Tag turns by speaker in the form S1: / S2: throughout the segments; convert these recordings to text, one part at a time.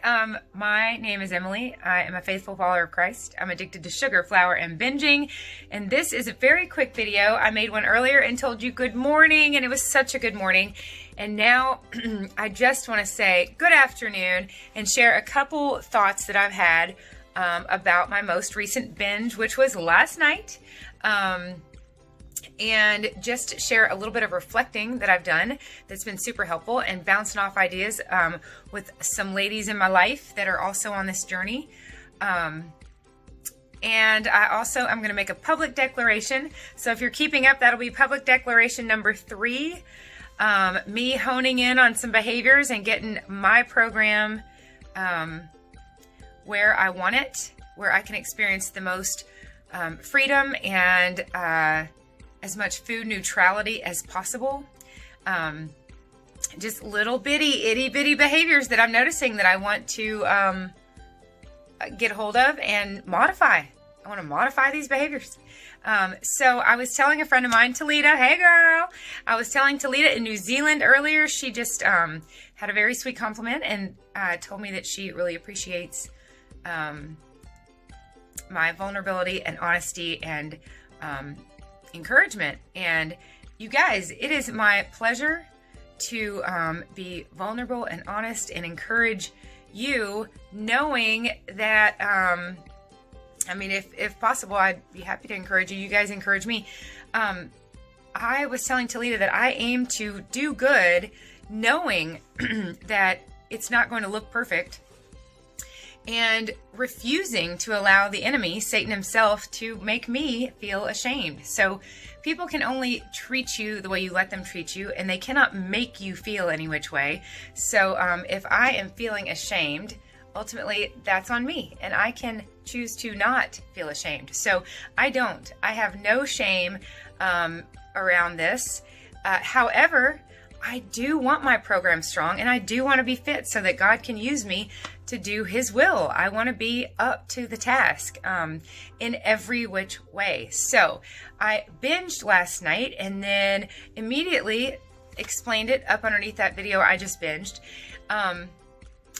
S1: My name is Emily. I am a faithful follower of Christ. I'm addicted to sugar, flour, and binging. And this is a very quick video. I made one earlier and told you good morning, and it was such a good morning. And now I just want to say good afternoon and share a couple thoughts that I've had about my most recent binge, which was last night. And just share a little bit of reflecting that I've done that's been super helpful, and bouncing off ideas with some ladies in my life that are also on this journey. And I'm going to make a public declaration. So if you're keeping up, that'll be public declaration number 3. Me honing in on some behaviors and getting my program where I want it, where I can experience the most freedom and as much food neutrality as possible. Just little bitty, itty bitty behaviors that I'm noticing that I want to get hold of and modify. I want to modify these behaviors. So I was telling a friend of mine, Talita, hey girl, I was telling Talita in New Zealand earlier, she just had a very sweet compliment and told me that she really appreciates my vulnerability and honesty and encouragement. And you guys, it is my pleasure to be vulnerable and honest and encourage you, knowing that if possible, I'd be happy to encourage you. You guys encourage me. I was telling Talita that I aim to do good, knowing that it's not going to look perfect, and refusing to allow the enemy, Satan himself, to make me feel ashamed. So people can only treat you the way you let them treat you, and they cannot make you feel any which way. So if I am feeling ashamed, ultimately that's on me, and I can choose to not feel ashamed. So I have no shame around this. However, I do want my program strong, and I do want to be fit so that God can use me to do His will. I want to be up to the task in every which way. So I binged last night and then immediately explained it up underneath that video I just binged. And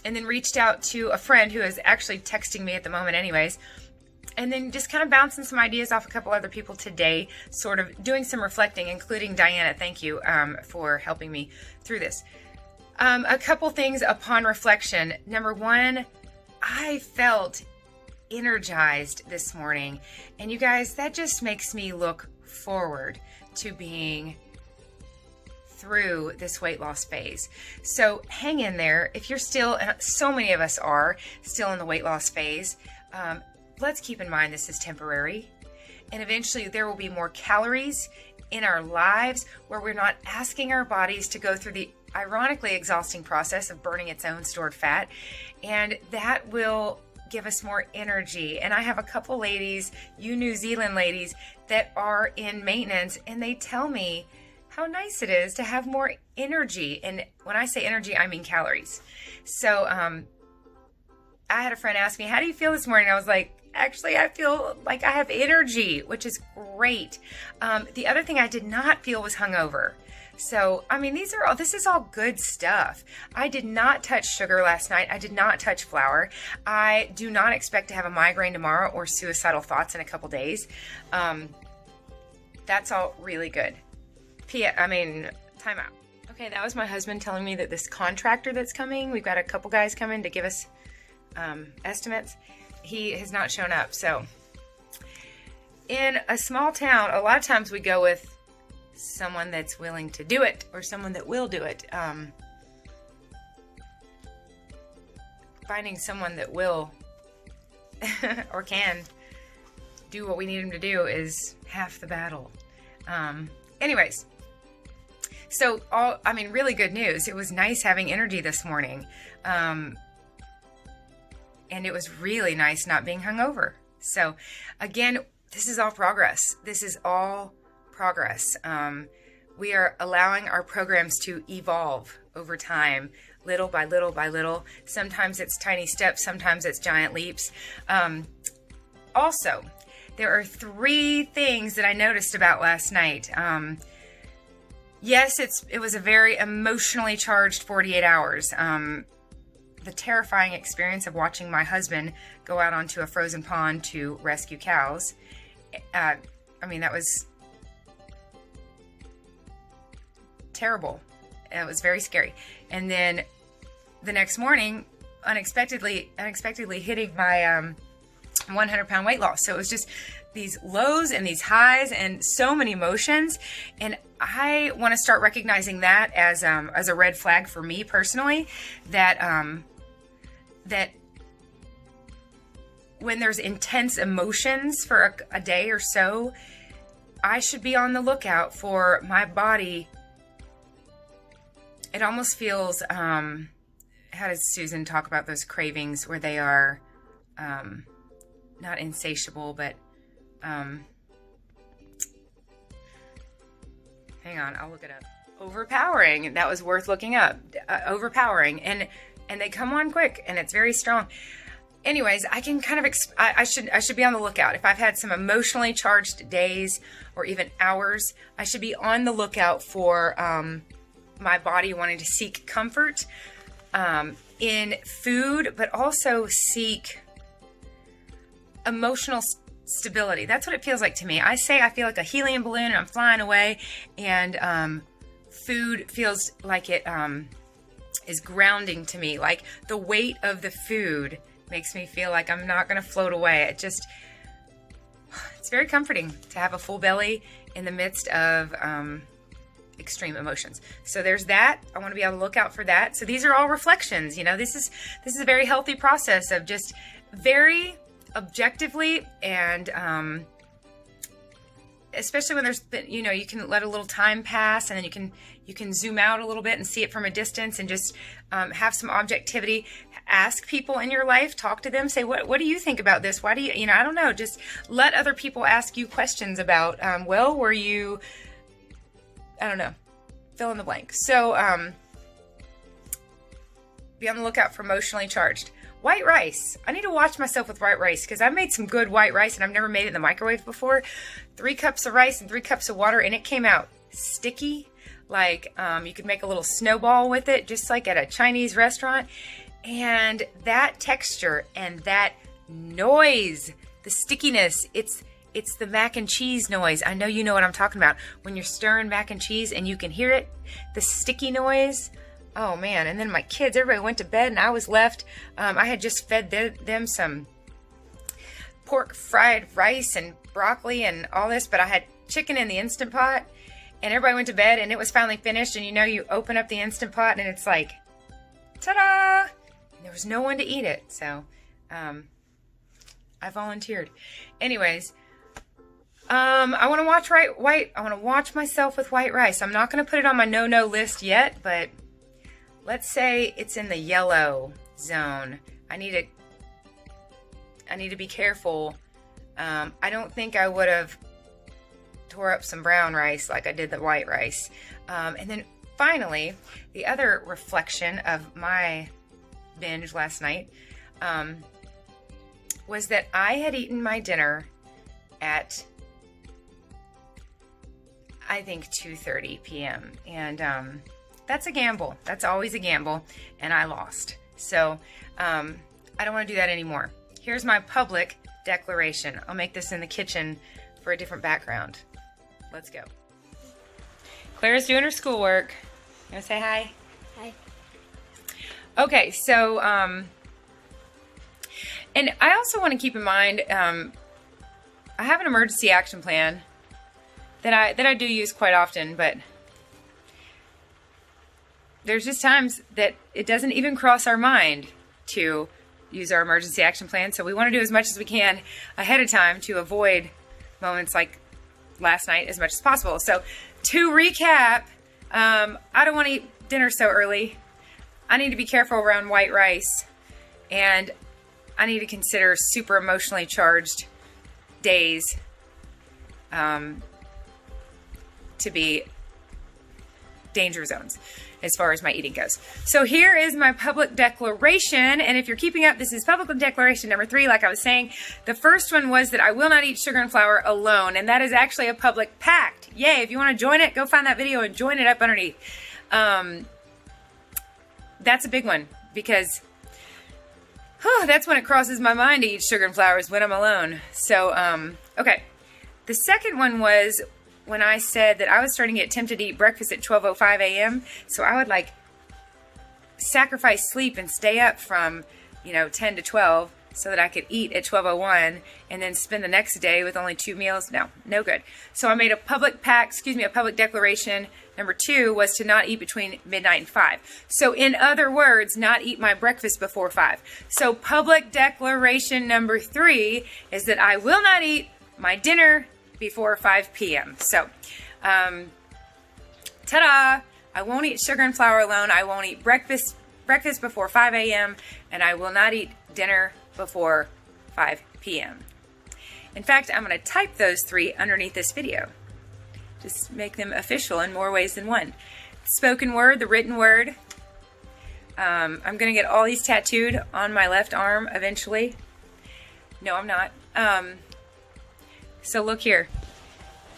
S1: then reached out to a friend who is actually texting me at the moment anyways. And then just kind of bouncing some ideas off a couple other people today, sort of doing some reflecting, including Diana. Thank you for helping me through this. A couple things upon reflection. Number one, I felt energized this morning. And you guys, that just makes me look forward to being through this weight loss phase. So hang in there. If you're still, and so many of us are still in the weight loss phase, let's keep in mind this is temporary, and eventually there will be more calories in our lives where we're not asking our bodies to go through the ironically exhausting process of burning its own stored fat, and that will give us more energy. And I have a couple ladies, you New Zealand ladies, that are in maintenance, and they tell me how nice it is to have more energy. And when I say energy, I mean calories. So I had a friend ask me, how do you feel this morning? I was like, actually, I feel like I have energy, which is great. The other thing I did not feel was hungover. So, this is all good stuff. I did not touch sugar last night. I did not touch flour. I do not expect to have a migraine tomorrow or suicidal thoughts in a couple days. That's all really good. Time out. Okay, that was my husband telling me that this contractor that's coming, we've got a couple guys coming to give us estimates. He has not shown up. So in a small town, a lot of times we go with someone that's willing to do it or someone that will do it. Finding someone that will or can do what we need him to do is half the battle. Anyways, so really good news. It was nice having energy this morning. And it was really nice not being hungover. So again, this is all progress. This is all progress. We are allowing our programs to evolve over time, little by little by little. Sometimes it's tiny steps, sometimes it's giant leaps. Also, there are 3 things that I noticed about last night. Yes, it was a very emotionally charged 48 hours. the terrifying experience of watching my husband go out onto a frozen pond to rescue cows. I mean, that was terrible. It was very scary. And then the next morning, unexpectedly hitting my 100-pound weight loss. So it was just these lows and these highs and so many emotions. And I want to start recognizing that as a red flag for me personally, that that when there's intense emotions for a day or so, I should be on the lookout for my body. It almost feels, how does Susan talk about those cravings where they are not insatiable, but hang on, I'll look it up. Overpowering. That was worth looking up. Overpowering, and they come on quick, and it's very strong. Anyways, I can kind of I should be on the lookout. If I've had some emotionally charged days or even hours, I should be on the lookout for my body wanting to seek comfort in food, but also seek emotional stability. That's what it feels like to me. I feel like a helium balloon and I'm flying away, and food feels like it is grounding to me. Like the weight of the food makes me feel like I'm not going to float away. It's very comforting to have a full belly in the midst of extreme emotions. So there's that. I want to be able to look out for that. So these are all reflections. You know, this is a very healthy process of just very objectively, and especially when there's, you know, you can let a little time pass, and then you can zoom out a little bit and see it from a distance, and just have some objectivity. Ask people in your life, talk to them, say, what do you think about this? Why do you, I don't know, just let other people ask you questions about, well, were you, I don't know, fill in the blank. So be on the lookout for emotionally charged. White rice. I need to watch myself with white rice, because I've made some good white rice and I've never made it in the microwave before. 3 cups of rice and 3 cups of water, and it came out sticky. Like you could make a little snowball with it, just like at a Chinese restaurant. And that texture and that noise, the stickiness, it's the mac and cheese noise. I know you know what I'm talking about. When you're stirring mac and cheese and you can hear it, the sticky noise. Oh man. And then my kids, everybody went to bed and I was left. I had just fed them some pork fried rice and broccoli and all this, but I had chicken in the Instant Pot, and everybody went to bed and it was finally finished. And you open up the Instant Pot and it's like, ta-da! And there was no one to eat it. So I volunteered. Anyways, I want to watch I want to watch myself with white rice. I'm not going to put it on my no list yet, but let's say it's in the yellow zone. I need to be careful. I don't think I would have tore up some brown rice like I did the white rice. And then finally, the other reflection of my binge last night was that I had eaten my dinner at, I think, 2:30 p.m. And that's a gamble. That's always a gamble. And I lost. So I don't want to do that anymore. Here's my public declaration. I'll make this in the kitchen for a different background. Let's go. Claire's doing her schoolwork. You want to say hi?
S2: Hi.
S1: Okay, so, and I also want to keep in mind, I have an emergency action plan that I do use quite often, but there's just times that it doesn't even cross our mind to use our emergency action plan. So we want to do as much as we can ahead of time to avoid moments like last night as much as possible. So to recap, I don't want to eat dinner so early. I need to be careful around white rice, and I need to consider super emotionally charged days to be danger zones as far as my eating goes. So here is my public declaration, and if you're keeping up, this is public declaration number 3. Like I was saying, the first one was that I will not eat sugar and flour alone, and that is actually a public pact. Yay! If you want to join it, go find that video and join it up underneath. That's a big one, because That's when it crosses my mind to eat sugar and flour, is when I'm alone. So, okay. The second one was when I said that I was starting to get tempted to eat breakfast at 12:05 a.m. So I would like sacrifice sleep and stay up from, 10 to 12 so that I could eat at 12:01 and then spend the next day with only 2 meals. No good. So I made a public declaration. Number 2 was to not eat between midnight and 5. So in other words, not eat my breakfast before 5. So public declaration number 3 is that I will not eat my dinner before 5 p.m. So, ta-da! I won't eat sugar and flour alone. I won't eat breakfast before 5 a.m. and I will not eat dinner before 5 p.m. In fact, I'm going to type those 3 underneath this video. Just make them official in more ways than one. Spoken word, the written word. I'm going to get all these tattooed on my left arm eventually. No, I'm not. So look here.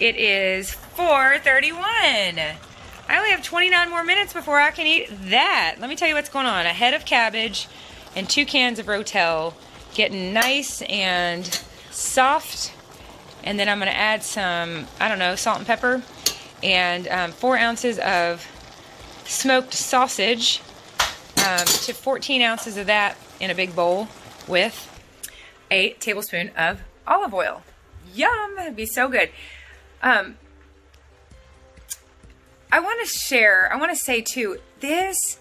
S1: It is 4:31. I only have 29 more minutes before I can eat that. Let me tell you what's going on. A head of cabbage and 2 cans of Rotel, getting nice and soft. And then I'm going to add some, salt and pepper, and 4 ounces of smoked sausage, to 14 ounces of that in a big bowl with a tablespoon of olive oil. Yum! It'd be so good. I want to say too, this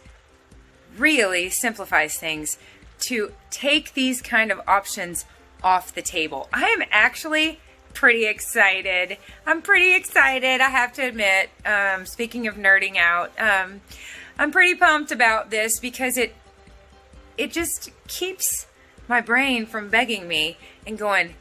S1: really simplifies things to take these kind of options off the table. I am actually pretty excited. I'm pretty excited, I have to admit. Speaking of nerding out, I'm pretty pumped about this because it just keeps my brain from begging me and going,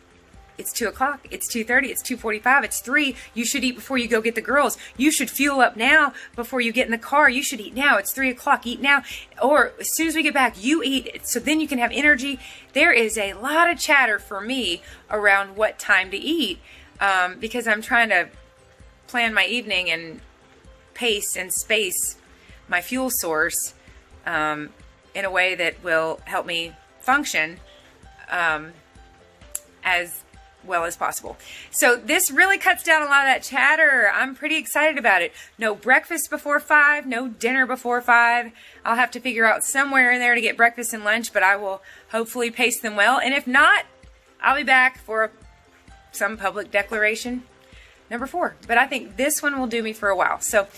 S1: it's 2 o'clock, it's 2:30, it's 2:45, it's 3. You should eat before you go get the girls. You should fuel up now before you get in the car. You should eat now. It's 3 o'clock. Eat now. Or as soon as we get back, you eat so then you can have energy. There is a lot of chatter for me around what time to eat, because I'm trying to plan my evening and pace and space my fuel source in a way that will help me function as well as possible. So this really cuts down a lot of that chatter. I'm pretty excited about it. No breakfast before 5, no dinner before 5. I'll have to figure out somewhere in there to get breakfast and lunch, but I will hopefully pace them well. And if not, I'll be back for some public declaration number 4. But I think this one will do me for a while. So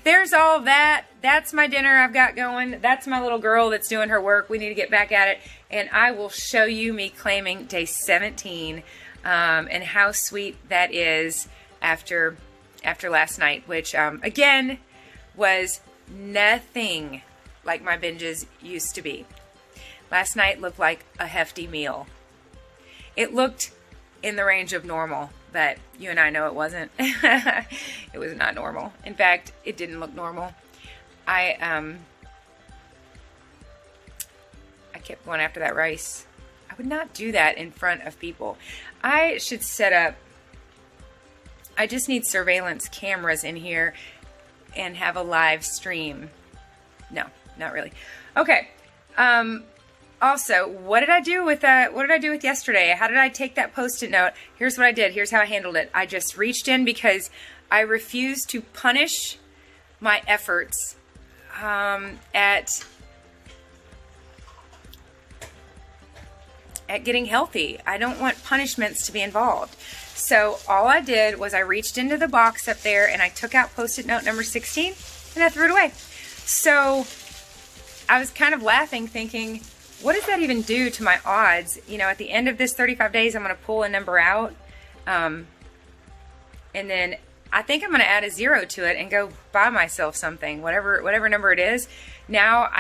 S1: there's all of that. That's my dinner I've got going. That's my little girl that's doing her work. We need to get back at it. And I will show you me claiming day 17 and how sweet that is after last night, which, again, was nothing like my binges used to be. Last night looked like a hefty meal. It looked in the range of normal, but you and I know it wasn't. It was not normal. In fact, it didn't look normal. I kept going after that rice. I would not do that in front of people. I should set up, I just need surveillance cameras in here and have a live stream. No, not really. Okay. Also, what did I do with yesterday? How did I take that Post-it note? Here's what I did. Here's how I handled it. I just reached in because I refuse to punish my efforts at getting healthy. I don't want punishments to be involved. So all I did was I reached into the box up there and I took out Post-it note number 16 and I threw it away. So I was kind of laughing, thinking, what does that even do to my odds? You know, at the end of this 35 days, I'm going to pull a number out. And then I think I'm going to add a 0 to it and go buy myself something, whatever number it is. Now,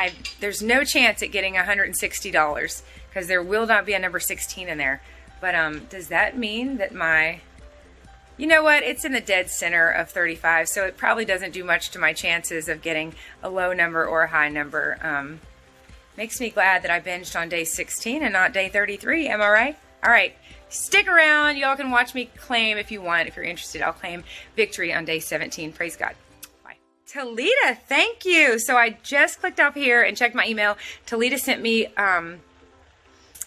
S1: there's no chance at getting $160 because there will not be a number 16 in there. But does that mean that you know what? It's in the dead center of 35, so it probably doesn't do much to my chances of getting a low number or a high number. Makes me glad that I binged on day 16 and not day 33. Am I right? All right. Stick around. Y'all can watch me claim if you want. If you're interested, I'll claim victory on day 17. Praise God. Talita, thank you. So I just clicked up here and checked my email. Talita sent me an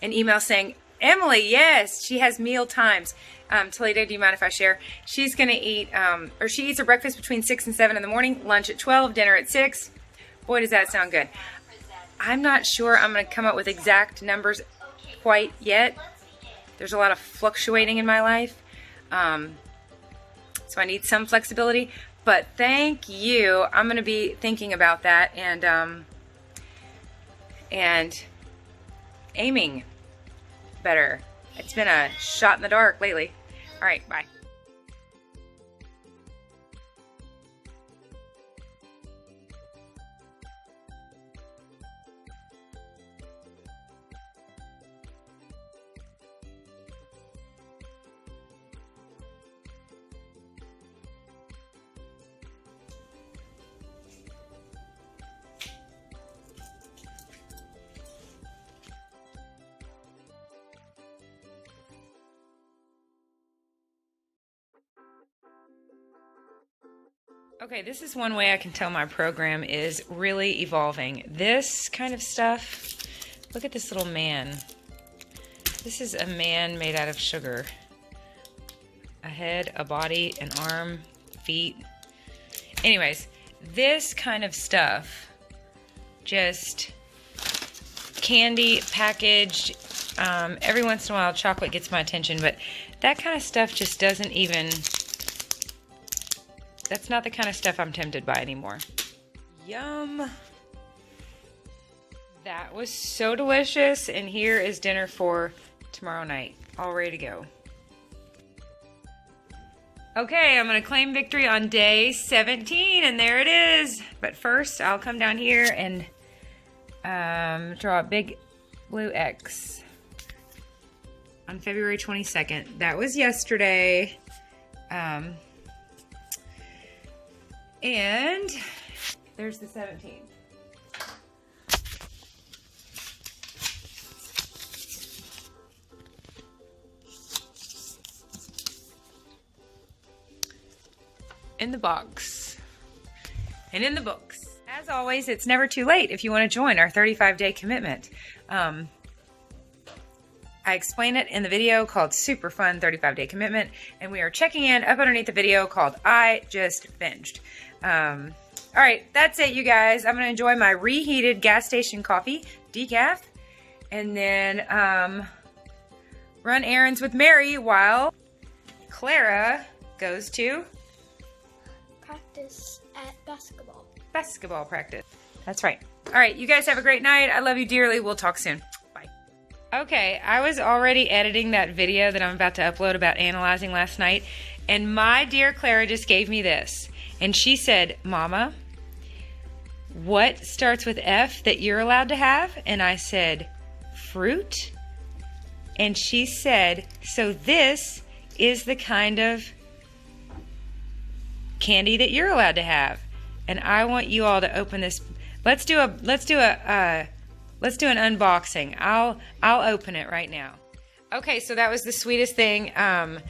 S1: email saying, Emily, yes, she has meal times. Talita, do you mind if I share? She's going to eat, or she eats her breakfast between 6 and 7 in the morning, lunch at 12, dinner at 6. Boy, does that sound good. I'm not sure I'm going to come up with exact numbers quite yet. There's a lot of fluctuating in my life. So I need some flexibility. But thank you. I'm going to be thinking about that and aiming better. It's been a shot in the dark lately. All right, bye. Okay, this is one way I can tell my program is really evolving. This kind of stuff, look at this little man. This is a man made out of sugar. A head, a body, an arm, feet. Anyways, this kind of stuff, just candy packaged. Every once in a while chocolate gets my attention, but that kind of stuff just doesn't even... That's not the kind of stuff I'm tempted by anymore. Yum. That was so delicious. And here is dinner for tomorrow night. All ready to go. Okay, I'm going to claim victory on day 17. And there it is. But first, I'll come down here and draw a big blue X on February 22nd. That was yesterday. And there's the 17th. In the box. And in the books. As always, it's never too late if you want to join our 35-day commitment. I explain it in the video called Super Fun 35-Day Commitment, and we are checking in up underneath the video called I Just Binged. All right, that's it, you guys. I'm going to enjoy my reheated gas station coffee, decaf, and then run errands with Mary while Clara goes to
S2: practice at basketball.
S1: Basketball practice. That's right. All right, you guys have a great night. I love you dearly. We'll talk soon. Bye. Okay, I was already editing that video that I'm about to upload about analyzing last night, and my dear Clara just gave me this. And she said, Mama, what starts with F that you're allowed to have? And I said, fruit. And she said, so this is the kind of candy that you're allowed to have. And I want you all to open this. Let's do an unboxing. I'll open it right now. Okay, so that was the sweetest thing. I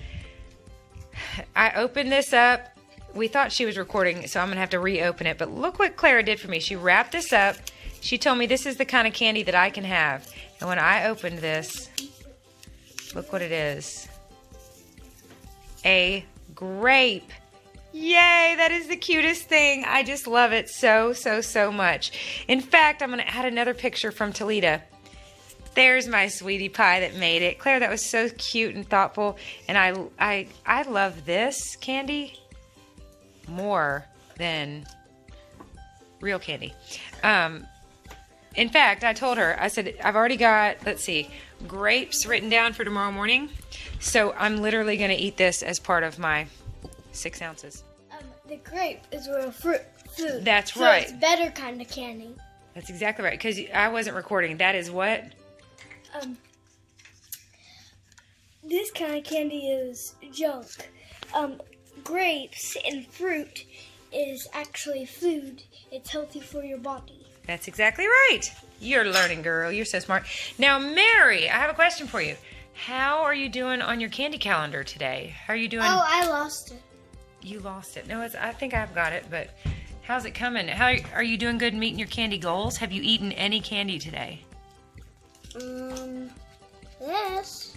S1: opened this up. We thought she was recording, so I'm going to have to reopen it. But look what Clara did for me. She wrapped this up. She told me this is the kind of candy that I can have. And when I opened this, look what it is. A grape. Yay, that is the cutest thing. I just love it so, so, so much. In fact, I'm going to add another picture from Talita. There's my sweetie pie that made it. Claire, that was so cute and thoughtful. And I love this candy more than real candy. In fact, I told her, I said, I've already got, let's see, grapes written down for tomorrow morning. So I'm literally going to eat this as part of my 6 ounces.
S2: The grape is real food.
S1: That's right.
S2: So it's better kind of candy.
S1: That's exactly right, because I wasn't recording. That is what?
S2: This kind of candy is junk. Grapes and fruit is actually food. It's healthy for your body.
S1: That's exactly right. You're learning, girl. You're so smart. Now, Mary, I have a question for you. How are you doing on your candy calendar today? How are you doing?
S2: Oh, I lost it.
S1: You lost it. No, I think I've got it, but How's it coming? How are you doing good in meeting your candy goals? Have you eaten any candy today?
S2: Yes.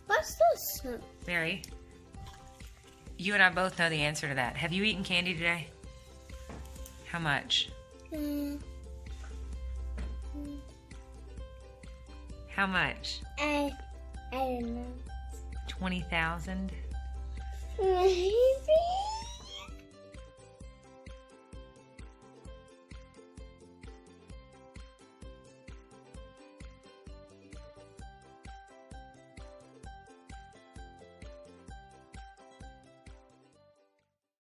S2: What's this?
S1: Mary, you and I both know the answer to that. Have you eaten candy today? How much? How much?
S2: I don't know.
S1: 20,000?
S2: Maybe.